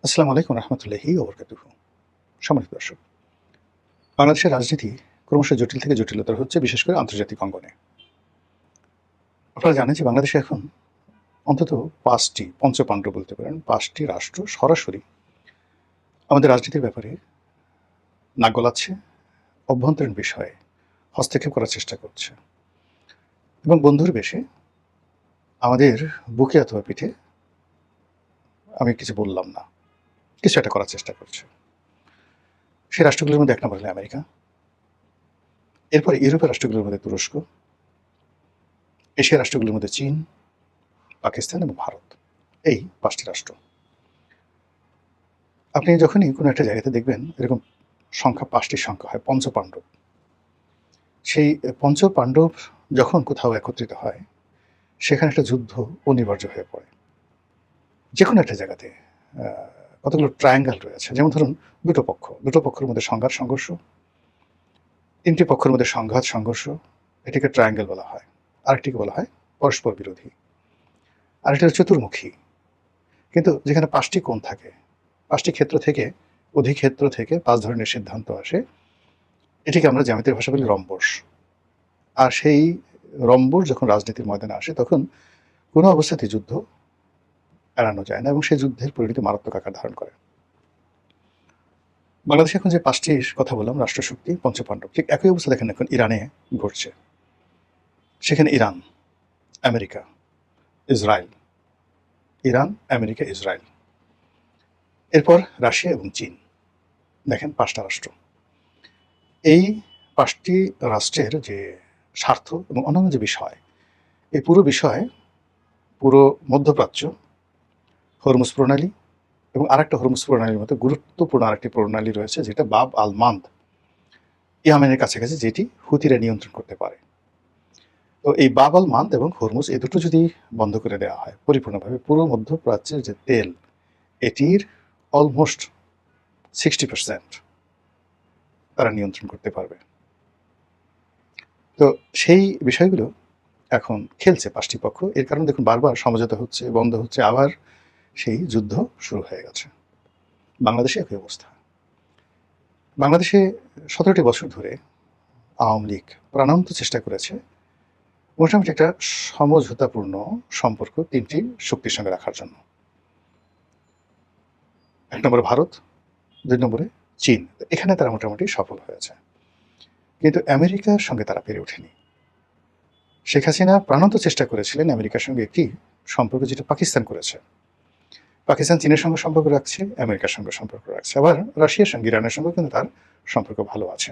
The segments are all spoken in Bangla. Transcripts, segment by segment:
আসসালামু আলাইকুম রহমতুল্লাহি ওবরকাতুহু। সম্মানিত দর্শক, বাংলাদেশের রাজনীতি ক্রমশ জটিল থেকে জটিলতর হচ্ছে, বিশেষ করে আন্তর্জাতিক অঙ্গনে। আপনারা জানেন যে বাংলাদেশে এখন অন্তত ৫টি পঞ্চপাণ্ডব বলতে পারেন, ৫টি রাষ্ট্র সরাসরি আমাদের রাজনীতির ব্যাপারে নাক গলাচ্ছে, অভ্যন্তরীণ বিষয়ে হস্তক্ষেপ করার চেষ্টা করছে এবং বন্ধুর বেশে আমাদের বুকে অথবা পিঠে আমি কিছু বললাম না, কিছু একটা করার চেষ্টা করছে। সেই রাষ্ট্রগুলোর মধ্যে ১ নম্বর হলো আমেরিকা, এরপরে ইউরোপের রাষ্ট্রগুলোর মধ্যে তুরস্ক, এশিয়ার রাষ্ট্রগুলোর মধ্যে চীন, পাকিস্তান এবং ভারত। এই ৫টি রাষ্ট্র। আপনি যখনই কোনো একটা জায়গাতে দেখবেন এরকম সংখ্যা ৫টির সংখ্যা হয় পঞ্চপাণ্ডব। সেই পঞ্চপাণ্ডব যখন কোথাও একত্রিত হয়, সেখানে একটা যুদ্ধ অনিবার্য হয়ে পড়ে। যেকোনো একটা জায়গাতে আ কতগুলো ট্রায়াঙ্গল রয়েছে। যেমন ধরুন দুটো পক্ষের মধ্যে সংঘাত সংঘর্ষ, ৩ টি পক্ষের মধ্যে সংঘাত সংঘর্ষ, এটিকে ট্রায়াঙ্গল বলা হয়। আরেকটিকে বলা হয় পরস্পর বিরোধী। আরেকটা হলো চতুর্মুখী। কিন্তু যেখানে ৫টি কোণ থাকে, ৫টি ক্ষেত্র থেকে অধিক্ষেত্র থেকে ৫ ধরনের সিদ্ধান্ত আসে, এটিকে আমরা জ্যামিতিক ভাষায় বলি রম্বস। আর সেই রম্বস যখন রাজনীতির ময়দানে আসে, তখন কোনো অবস্থাতেই যুদ্ধ এড়ানো যায় না এবং সেই যুদ্ধের পরিণতি মারাত্মক আকার ধারণ করে। বাংলাদেশে এখন যে ৫টির কথা বললাম রাষ্ট্রশক্তি পঞ্চপাণ্ডব, ঠিক একই অবস্থা দেখেন এখন ইরানে ঘটছে। সেখানে Iran, America, Israel, Iran, America, Israel. এরপর রাশিয়া এবং চীন। দেখেন ৫টা রাষ্ট্র। এই ৫টি রাষ্ট্রের যে স্বার্থ এবং অন্যান্য যে বিষয়, এই পুরো বিষয়, পুরো মধ্যপ্রাচ্য, হরমুজ প্রণালী এবং আরেকটা হরমুজ প্রণালীর মতো গুরুত্বপূর্ণ আরেকটি প্রণালী রয়েছে, যেটা বাব আল মান্দ, ইয়ামেনের কাছাকাছি, যেটি হুতিরা নিয়ন্ত্রণ করতে পারে। তো এই বাব আল মান্দ এবং হরমুজ, এই দুটো যদি বন্ধ করে দেওয়া হয় পরিপূর্ণভাবে, পুরো মধ্যপ্রাচ্যের যে তেল, এটির অলমোস্ট 60% তারা নিয়ন্ত্রণ করতে পারবে। তো সেই বিষয়গুলো এখন খেলছে ৫টি পক্ষ। এর কারণে দেখুন বারবার সমঝোতা হচ্ছে, বন্ধ হচ্ছে, আবার সেই যুদ্ধ শুরু হয়ে গেছে। বাংলাদেশে একই অবস্থা। বাংলাদেশে ১৭টি বছর ধরে আওয়ামী লীগ প্রাণান্ত চেষ্টা করেছে মোটামুটি একটা সমঝোতাপূর্ণ সম্পর্ক ৩টি শক্তির সঙ্গে রাখার জন্য। ১ নম্বরে ভারত, ২ নম্বরে চীন। এখানে তারা মোটামুটি সফল হয়েছে। কিন্তু আমেরিকার সঙ্গে তারা পেরে ওঠেনি। শেখ হাসিনা প্রাণান্ত চেষ্টা করেছিলেন আমেরিকার সঙ্গে একটি সম্পর্ক, যেটা পাকিস্তান করেছে। পাকিস্তান চীনের সঙ্গে সম্পর্ক রাখছে, আমেরিকার সঙ্গে সম্পর্ক রাখছে, আবার রাশিয়ার সঙ্গে ইরানের সঙ্গে কিন্তু তার সম্পর্ক ভালো আছে।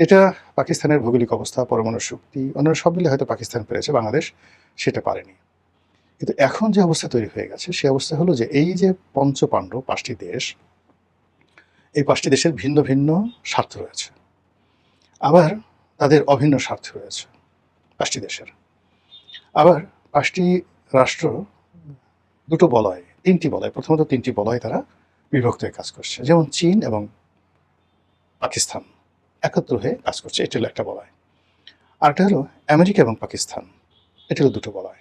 এটা পাকিস্তানের ভৌগোলিক অবস্থা, পরমাণু শক্তি, অন্যান্য সব মিলে হয়তো পাকিস্তান পেরেছে, বাংলাদেশ সেটা পারেনি। কিন্তু এখন যে অবস্থা তৈরি হয়ে গেছে, সে অবস্থা হলো যে এই যে পঞ্চপাণ্ডব ৫টি দেশ, এই ৫টি দেশের ভিন্ন ভিন্ন স্বার্থ রয়েছে, আবার তাদের অভিন্ন স্বার্থ রয়েছে ৫টি দেশের। আবার ৫টি রাষ্ট্র দুটো বলয়, ৩টি বলয়, প্রথমত ৩টি বলয় তারা বিভক্ত হয়ে কাজ করছে। যেমন চীন এবং পাকিস্তান একত্র হয়ে কাজ করছে, এটি হলো একটা বলয়। আরেকটা হলো আমেরিকা এবং পাকিস্তান, এটি হলো দুটো বলয়।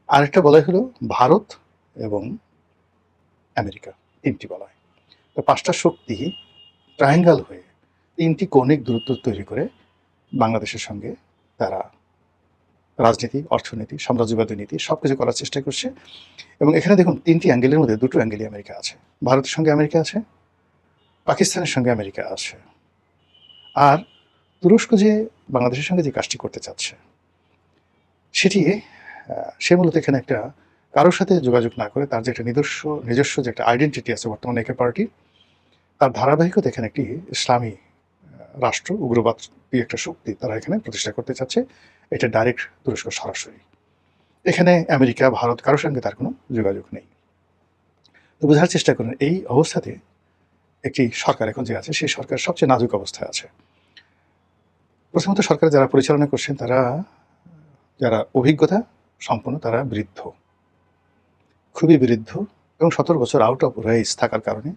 আরেকটা বলয় হলো ভারত এবং আমেরিকা, ৩টি বলয়। তো ৫টা শক্তি ট্রায়াঙ্গল হয়ে ৩টি কৌণিক দূরত্ব তৈরি করে বাংলাদেশের সঙ্গে তারা রাজনীতি, অর্থনীতি, সাম্রাজ্যবাদী নীতি সবকিছু করার চেষ্টা করছে। এবং এখানে দেখুন ৩টি অ্যাঙ্গেলের মধ্যে ২টো অ্যাঙ্গেলই আমেরিকা আছে। ভারতের সঙ্গে আমেরিকা আছে, পাকিস্তানের সঙ্গে আমেরিকা আছে। আর তুরস্ক যে বাংলাদেশের সঙ্গে যে কাজটি করতে চাচ্ছে, সেটি সে মূলত এখানে একটা কারোর সাথে যোগাযোগ না করে তার যে একটা নিজস্ব যে একটা আইডেন্টিটি আছে বর্তমানে একে পার্টি, তার ধারাবাহিকতা এখানে একটি ইসলামী রাষ্ট্র, উগ্রবাদী একটা শক্তি তারা এখানে প্রতিষ্ঠা করতে চাচ্ছে। এটা ডাইরেক্ট তুরস্ক সরাসরি। এখানে আমেরিকা, ভারত কারোর সঙ্গে তার কোনো যোগাযোগ নেই। তো বোঝার চেষ্টা করেন এই অবস্থাতে একটি সরকার এখন যে আছে, সেই সরকার সবচেয়ে নাজুক অবস্থায় আছে। প্রথমত সরকার যারা পরিচালনা করছেন, তারা যারা অভিজ্ঞতা সম্পন্ন, তারা বৃদ্ধ, খুবই বৃদ্ধ, এবং ১৭ বছর আউট অফ রেস থাকার কারণে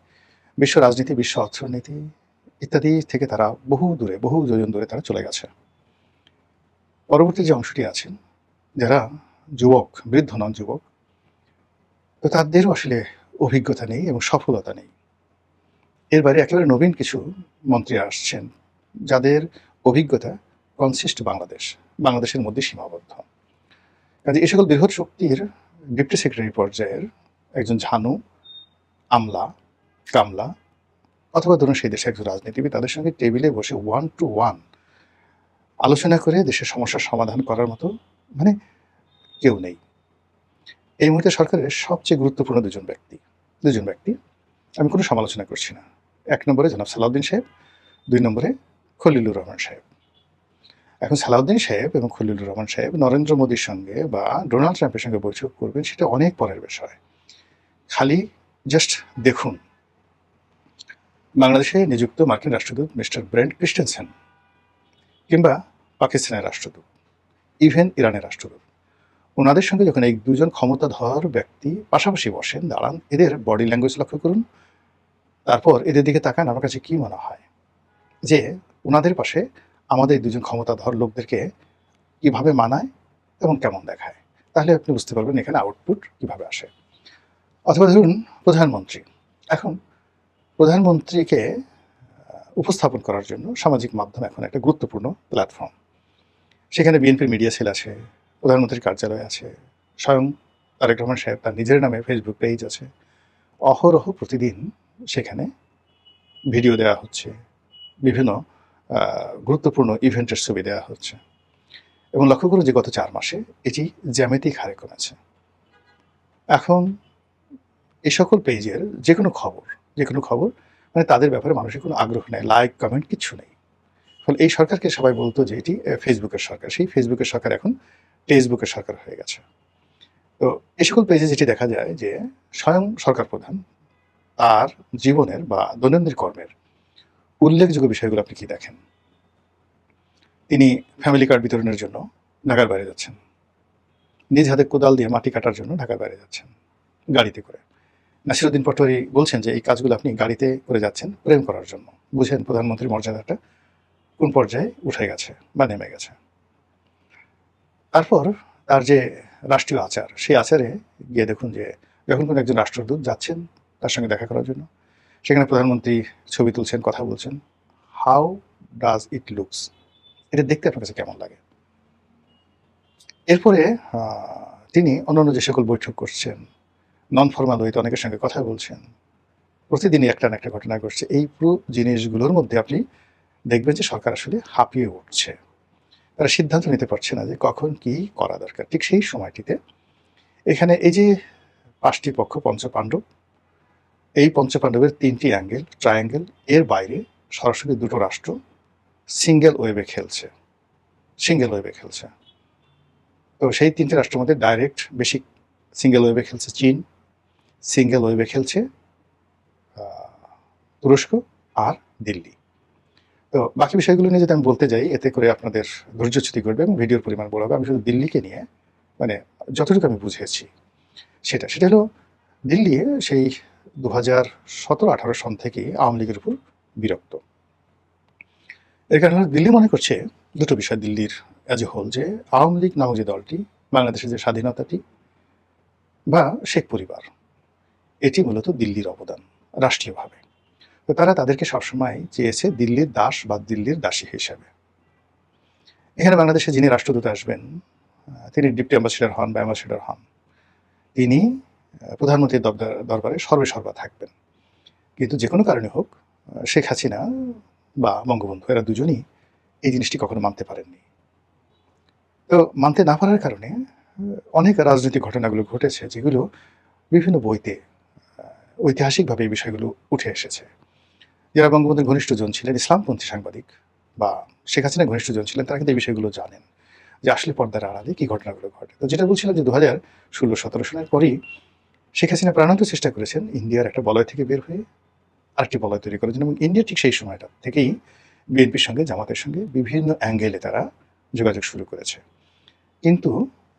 বিশ্ব রাজনীতি, বিশ্ব অর্থনীতি ইত্যাদি থেকে তারা বহু দূরে, বহু যোজন দূরে তারা চলে গেছে। পরবর্তী যে অংশটি আছেন, যারা যুবক, বৃদ্ধ নন, যুবক, তো তাদেরও আসলে অভিজ্ঞতা নেই এবং সফলতা নেই। এর বাইরে একেবারে নবীন কিছু মন্ত্রী আসছেন, যাদের অভিজ্ঞতা কনসিস্ট বাংলাদেশের মধ্যে সীমাবদ্ধ। কাজে এ সকল বৃহৎ শক্তির ডেপুটি সেক্রেটারি পর্যায়ের একজন ঝানু, আমলা, কামলা অথবা ধরুন সেই দেশে একজন রাজনীতিবিদ, তাদের সঙ্গে টেবিলে বসে 1 to 1 আলোচনা করে দেশের সমস্যার সমাধান করার মতো মানে কেউ নেই। এই মুহূর্তে সরকারের সবচেয়ে গুরুত্বপূর্ণ দুজন ব্যক্তি, আমি কোনো সমালোচনা করছি না। 1 নম্বরে জনাব সালাউদ্দিন সাহেব, 2 নম্বরে খলিলুর রহমান সাহেব। এখন সালাউদ্দিন সাহেব এবং খলিলুর রহমান সাহেব নরেন্দ্র মোদীর সঙ্গে বা ডোনাল্ড ট্রাম্পের সঙ্গে বৈঠক করবেন, সেটা অনেক পরের বিষয়। খালি জাস্ট দেখুন, বাংলাদেশে নিযুক্ত মার্কিন রাষ্ট্রদূত মিস্টার ব্রেন্ট ক্রিস্টেনসেন কিংবা পাকিস্তানের রাষ্ট্রদূত, ইভেন ইরানের রাষ্ট্রদূত, ওনাদের সঙ্গে যখন এই দুজন ক্ষমতাধর ব্যক্তি পাশাপাশি বসেন, দাঁড়ান, এদের বডি ল্যাঙ্গুয়েজ লক্ষ্য করুন, তারপর এদের দিকে তাকান, আমার কাছে কি মনে হয় যে ওনাদের পাশে আমাদের দুজন ক্ষমতাধর লোকদেরকে কিভাবে মানায় এবং কেমন দেখায়, তাহলে আপনি বুঝতে পারবেন এখানে আউটপুট কিভাবে আসে। অথবা ধরুন প্রধানমন্ত্রী, এখন প্রধানমন্ত্রীকে উপস্থাপন করার জন্য সামাজিক মাধ্যম এখন একটা গুরুত্বপূর্ণ প্ল্যাটফর্ম। সেখানে বিএনপির মিডিয়া সেল আছে, প্রধানমন্ত্রীর কার্যালয় আছে, স্বয়ং তারেক রহমান সাহেব তার নিজের নামে ফেসবুক পেজ আছে, অহরহ প্রতিদিন সেখানে ভিডিও দেওয়া হচ্ছে, বিভিন্ন গুরুত্বপূর্ণ ইভেন্টের ছবি দেওয়া হচ্ছে, এবং লক্ষ্য করুন যে গত 4 মাসে এটি জ্যামিতিক হারে কমেছে। এখন এই সকল পেজের যে কোনো খবর মানে তাদের ব্যাপারে মানুষের কোনো আগ্রহ নেই, লাইক কমেন্ট কিচ্ছু নেই। ফলে এই সরকারকে সবাই বলতো যে এটি ফেসবুকের সরকার, সেই ফেসবুকের সরকার এখন ফেসবুকের সরকার হয়ে গেছে। তো এই সকল পেজে যেটি দেখা যায় যে স্বয়ং সরকার প্রধান তার জীবনের বা দৈনন্দিন কর্মের উল্লেখযোগ্য বিষয়গুলো আপনি কি দেখেন? তিনি ফ্যামিলি কার্ড বিতরণের জন্য ঢাকার বাইরে যাচ্ছেন, নিজ হাতে কোদাল দিয়ে মাটি কাটার জন্য ঢাকার বাইরে যাচ্ছেন গাড়িতে করে। নাসিরুদ্দিন পাটোয়ারি বলছেন যে এই কাজগুলো আপনি গাড়িতে করে যাচ্ছেন প্রেম করার জন্য। বুঝেন প্রধানমন্ত্রীর মর্যাদাটা কোন পর্যায়ে উঠে গেছে বা নেমে গেছে। তারপর তার যে রাষ্ট্রীয় আচার, সেই আচারে গিয়ে দেখুন যে যখন কোনো একজন রাষ্ট্রদূত যাচ্ছেন তার সঙ্গে দেখা করার জন্য, সেখানে প্রধানমন্ত্রী ছবি তুলছেন, কথা বলছেন, হাউ ডাজ ইট লুকস, এটা দেখতে আপনার কাছে কেমন লাগে? এরপরে তিনি অন্যান্য যে সকল বৈঠক করছেন, নন ফর্মাল ওয়েতে অনেকের সঙ্গে কথা বলছেন, প্রতিদিনই একটা না একটা ঘটনা ঘটছে। এই পুরো জিনিসগুলোর মধ্যে আপনি দেখবেন যে সরকার আসলে হাঁপিয়ে উঠছে। তারা সিদ্ধান্ত নিতে পারছে না যে কখন কি করা দরকার। ঠিক সেই সময়টিতে এখানে এই যে 5টি পক্ষ পঞ্চপাণ্ডব, এই পঞ্চপাণ্ডবের 3টি ট্রায়াঙ্গেল, এর বাইরে সরাসরি 2টো রাষ্ট্র সিঙ্গেল ওয়েভে খেলছে। তো সেই 3টে রাষ্ট্রের মধ্যে ডাইরেক্ট বেশি সিঙ্গেল ওয়েভে খেলছে চীন, সিঙ্গেল ওয়েভে খেলছে তুরস্ক আর দিল্লি। তো বাকি বিষয়গুলো নিয়ে যদি আমি বলতে যাই, এতে করে আপনাদের ধৈর্যচ্যুতি ঘটবে এবং ভিডিওর পরিমাণ বড় হবে। আমি শুধু দিল্লিকে নিয়ে মানে যতটুকু আমি বুঝেছি সেটা হলো দিল্লি সেই 2017-18 সন থেকেই আওয়ামী লীগের উপর বিরক্ত। এর কারণে দিল্লি মনে করছে দুটো বিষয় দিল্লির অ্যাজ এ হোল, যে আওয়ামী লীগ নামক যে দলটি, বাংলাদেশের যে স্বাধীনতাটি বা শেখ পরিবার, এটি মূলত দিল্লির অবদান রাষ্ট্রীয়ভাবে। তো তারা তাদেরকে সবসময় চেয়েছে দিল্লির দাস বা দিল্লির দাসী হিসাবে। এখানে বাংলাদেশে যিনি রাষ্ট্রদূত আসবেন, তিনি ডিপটি অ্যাম্বাসেডর হন বা অ্যাম্বাসেডর হন, তিনি প্রধানমন্ত্রীর দরবারে সর্বেসর্বা থাকবেন। কিন্তু যে কোনো কারণে হোক শেখ হাসিনা বা বঙ্গবন্ধু, এরা দুজনই এই জিনিসটি কখনো মানতে পারেননি। তো মানতে না পারার কারণে অনেক রাজনৈতিক ঘটনাগুলো ঘটেছে, যেগুলো বিভিন্ন বইতে ঐতিহাসিকভাবে এই বিষয়গুলো উঠে এসেছে। যারা বঙ্গবন্ধুর ঘনিষ্ঠজন ছিলেন, ইসলামপন্থী সাংবাদিক বা শেখ হাসিনার ঘনিষ্ঠজন ছিলেন, তারা কিন্তু এই বিষয়গুলো জানেন যে আসলে পর্দার আড়ালে কী ঘটনাগুলো ঘটে। তো যেটা বলছিলাম যে 2016-17 সনের পরই শেখ হাসিনা প্রাণান্ত চেষ্টা করেছেন ইন্ডিয়ার একটা বলয় থেকে বের হয়ে আরেকটি বলয় তৈরি করার জন্য, এবং ইন্ডিয়া ঠিক সেই সময়টা থেকেই বিএনপির সঙ্গে, জামাতের সঙ্গে বিভিন্ন অ্যাঙ্গেলে তারা যোগাযোগ শুরু করেছে। কিন্তু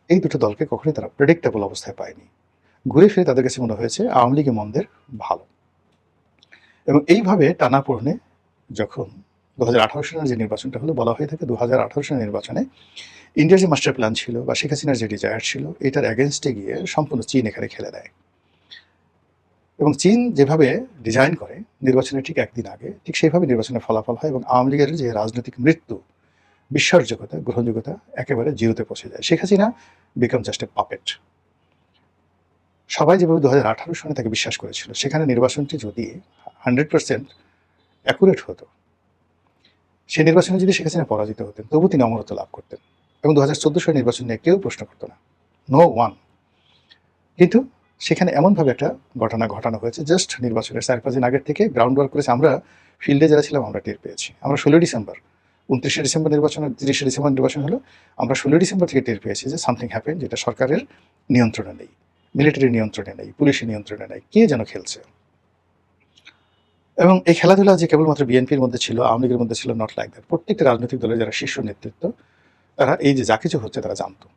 এই দুটো দলকে কখনোই তারা প্রেডিক্টেবল অবস্থায় পায়নি। ঘুরে ফিরে তাদের কাছে মনে হয়েছে আওয়ামী লীগের মন্দের ভালো। এবং এইভাবে টানাপোড়েনে যখন 2018 সালের যে নির্বাচনটা হলো, বলা হয়ে থাকে 2018 সালের নির্বাচনে ইন্ডিয়ার যে মাস্টার প্ল্যান ছিল বা শেখ হাসিনার যে ডিজায়ার ছিল, এটার অ্যাগেনস্টে গিয়ে সম্পূর্ণ চীন এখানে খেলে দেয়। এবং চীন যেভাবে ডিজাইন করে নির্বাচনের ঠিক একদিন আগে, ঠিক সেইভাবে নির্বাচনের ফলাফল হয় এবং আওয়ামী লীগের যে রাজনৈতিক মৃত্যু, বিশ্বাসযোগ্যতা, গ্রহণযোগ্যতা একেবারে জিরোতে পৌঁছে যায়। Sheikh Hasina become just a puppet. সবাই যেভাবে 2018 সনে তাকে বিশ্বাস করেছিল, সেখানে নির্বাচনটি যদি 100% অ্যাকুরেট হতো, সেই নির্বাচনে যদি শেখ হাসিনা পরাজিত হতেন, তবু তিনি অমরত্ব লাভ করতেন এবং 2014 সালের নির্বাচন নিয়ে কেউ প্রশ্ন করতো না, নো ওয়ান। কিন্তু সেখানে এমনভাবে একটা ঘটনা ঘটানো হয়েছে, জাস্ট নির্বাচনের 4-5 দিন আগের থেকে গ্রাউন্ড ওয়ার্ক করেছে। আমরা ফিল্ডে যারা ছিলাম আমরা টের পেয়েছি। আমরা 16 ডিসেম্বর, 29শে ডিসেম্বর নির্বাচন, 30শে ডিসেম্বর নির্বাচন হলো, আমরা 16 ডিসেম্বর থেকে টের পেয়েছি যে সামথিং হ্যাপেন, যেটা সরকারের নিয়ন্ত্রণে নেই, মিলিটারি নিয়ন্ত্রণে নেই, পুলিশের নিয়ন্ত্রণে নেই, কে যেন খেলছে। এবং এই খেলাধুলা যে কেবলমাত্র বিএনপির মধ্যে ছিল, আওয়ামী লীগের মধ্যে ছিল, নট লাইক দ্যাট। প্রত্যেকটা রাজনৈতিক দলের যারা শীর্ষ নেতৃত্ব, তারা এই যে যা কিছু হচ্ছে তারা জানতো,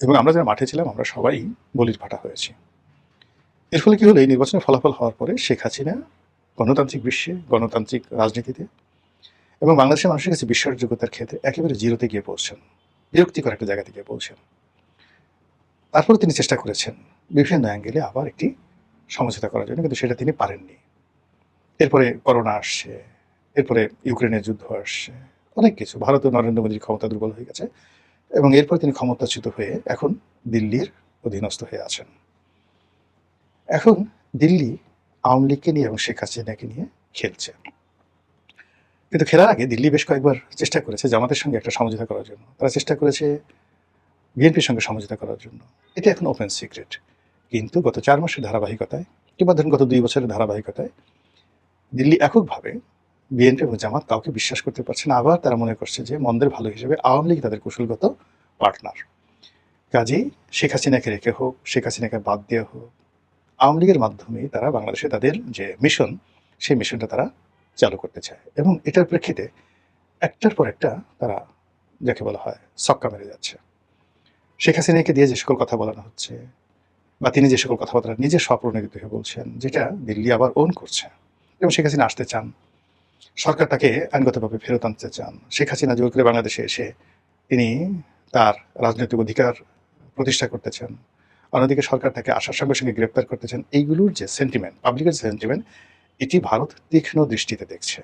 এবং আমরা যারা মাঠে ছিলাম আমরা সবাই বলির ভাটা হয়েছি। এর ফলে কি হলো, এই নির্বাচনের ফলাফল হওয়ার পরে শেখ হাসিনা গণতান্ত্রিক বিশ্বে, গণতান্ত্রিক রাজনীতিতে এবং বাংলাদেশের মানুষের কাছে বিশ্বাসযোগ্যতার ক্ষেত্রে একেবারে জিরোতে গিয়ে পৌঁছেন, বিরক্তিকর একটা জায়গাতে গিয়ে পৌঁছেন। তারপরে তিনি চেষ্টা করেছেন বিভিন্ন অ্যাঙ্গেলে আবার একটি সমঝোতা করার জন্য, কিন্তু সেটা তিনি পারেননি। এরপরে করোনা আসছে, এরপরে ইউক্রেনের যুদ্ধ আসছে, অনেক কিছু। ভারতীয় নরেন্দ্র মোদীর ক্ষমতা দুর্বল হয়ে গেছে এবং এরপর তিনি ক্ষমতাচ্যুত হয়ে এখন দিল্লির অধীনস্থ হয়ে আছেন। এখন দিল্লি আওয়ামী লীগকে নিয়ে এবং শেখ হাসিনাকে নিয়ে খেলছে। কিন্তু খেলার আগে দিল্লি বেশ কয়েকবার চেষ্টা করেছে জামাতের সঙ্গে একটা সমঝোতা করার জন্য, তারা চেষ্টা করেছে বিএনপির সঙ্গে সমঝোতা করার জন্য। এটা এখন ওপেন সিক্রেট। কিন্তু গত 4 মাসের ধারাবাহিকতায় কিংবা ধরুন গত 2 বছরের ধারাবাহিকতায় দিল্লি এককভাবে বিএনপি এবং জামাত কাউকে বিশ্বাস করতে পারছে না। আবার তারা মনে করছে যে মন্দের ভালো হিসেবে আওয়ামী লীগ তাদের কৌশলগত পার্টনার। কাজেই শেখ হাসিনাকে রেখে হোক, শেখ হাসিনাকে বাদ দেওয়া হোক, আওয়ামী লীগের মাধ্যমে তারা বাংলাদেশে তাদের যে মিশন, সেই মিশনটা তারা চালু করতে চায় এবং এটার প্রেক্ষিতে একটার পর একটা তারা যাকে বলা হয় ছক্কা মেরে যাচ্ছে। শেখ হাসিনাকে দিয়ে যে সকল কথা বলানো হচ্ছে বা তিনি যে সকল কথাবার্তা নিজে স্বপ্রণোদিত হয়ে বলছেন, যেটা দিল্লি আবার ওন করছে এবং শেখ হাসিনা আসতে চান, সরকার তাকে আইনগতভাবে ফেরত আনতে চান, শেখ হাসিনা জোর করে বাংলাদেশে এসে তিনি তার রাজনৈতিক অধিকার প্রতিষ্ঠা করতে চান, অন্যদিকে সরকার তাকে আসার সঙ্গে সঙ্গে গ্রেপ্তার করতে চান। এইগুলোর যে সেন্টিমেন্ট, পাবলিকের যে সেন্টিমেন্ট, এটি ভারত তীক্ষ্ণ দৃষ্টিতে দেখছে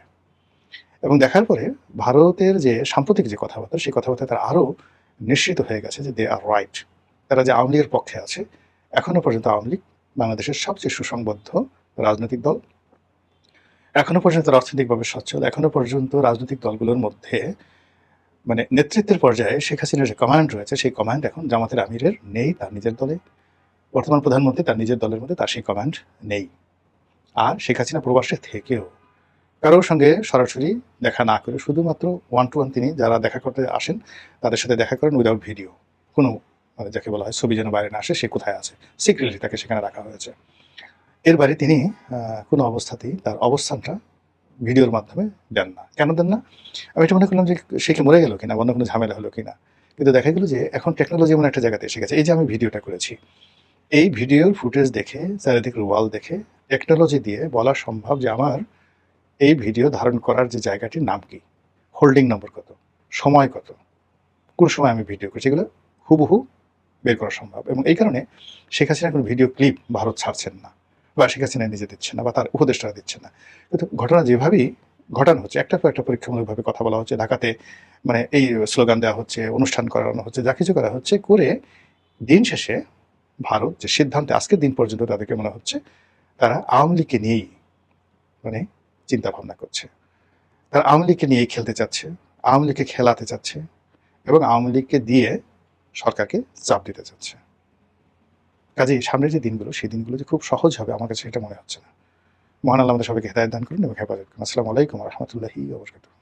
এবং দেখার পরে ভারতের যে সাম্প্রতিক যে কথাবার্তা, সেই কথাবার্তা তারা আরও নিশ্চিত হয়ে গেছে যে দে আর রাইট। তারা যে আওয়ামী লীগের পক্ষে আছে, এখনও পর্যন্ত আওয়ামী লীগ বাংলাদেশের সবচেয়ে সুসংবদ্ধ রাজনৈতিক দল, এখনও পর্যন্ত অর্থনৈতিকভাবে সচ্ছল, এখনও পর্যন্ত রাজনৈতিক দলগুলোর মধ্যে মানে নেতৃত্বের পর্যায়ে শেখ হাসিনার যে কমান্ড রয়েছে, সেই কমান্ড এখন জামাতের আমিরের নেই, তার নিজের দলে। বর্তমান প্রধানমন্ত্রী তার নিজের দলের মধ্যে তার সেই কমান্ড নেই। আর শেখ হাসিনা প্রবাসে থেকেও কারোর সঙ্গে সরাসরি দেখা না করে শুধুমাত্র 1-to-1 তিনি যারা দেখা করতে আসেন তাদের সাথে দেখা করেন উইদাউট ভিডিও, কোনো মানে যাকে বলা হয় ছবি যেন বাইরে না আসে, সে কোথায় আছে, সিক্রেটলি তাকে সেখানে রাখা হয়েছে। এর বাইরে তিনি কোনো অবস্থাতেই তার অবস্থানটা ভিডিওর মাধ্যমে দেন না। কেন দেন না? আমি এটা মনে করলাম যে সে কি মরে গেল কিনা, অন্য কোনো ঝামেলা হলো কিনা। কিন্তু দেখা গেল যে এখন টেকনোলজি এমন একটা জায়গাতে এসে গেছে, এই যে আমি ভিডিওটা করেছি, এই ভিডিওর ফুটেজ দেখে, চারিদিকের ওয়াল দেখে টেকনোলজি দিয়ে বলা সম্ভব যে আমার এই ভিডিও ধারণ করার যে জায়গাটির নাম কি, হোল্ডিং নম্বর কত, সময় কত, কোন সময় আমি ভিডিও করছি, এগুলো হুবহু বের করা সম্ভব। এবং এই কারণে শেখ হাসিনা কোনো ভিডিও ক্লিপ ভারত ছাড়ছেন না বা শেখ হাসিনা নিজে দিচ্ছেন না বা তার উপদেষ্টারা দিচ্ছেন না। কিন্তু ঘটনা যেভাবেই ঘটানো হচ্ছে, একটার পর একটা পরীক্ষামূলকভাবে কথা বলা হচ্ছে, ঢাকাতে মানে এই স্লোগান দেওয়া হচ্ছে, অনুষ্ঠান করানো হচ্ছে, যা কিছু করা হচ্ছে করে দিন শেষে ভারত যে সিদ্ধান্তে আজকের দিন পর্যন্ত তাদেরকে মনে হচ্ছে তারা আওয়ামী লীগকে নিয়েই মানে চিন্তা ভাবনা করছে, তারা আওয়ামী লীগকে নিয়েই খেলতে চাচ্ছে, আওয়ামী লীগকে খেলাতে চাচ্ছে এবং আওয়ামী লীগকে দিয়ে সরকারকে চাপ দিতে চাচ্ছে। কাজেই সামনের যে দিনগুলো, সেই দিনগুলো যে খুব সহজ হবে আমার কাছে এটা মনে হচ্ছে না। মহান আল্লাহ আমাদের সবাইকে হেদায়েত দান করুন এবং হেফাজত করুন। আসসালামু আলাইকুম ওয়া রাহমাতুল্লাহি ওয়া বারাকাতুহু।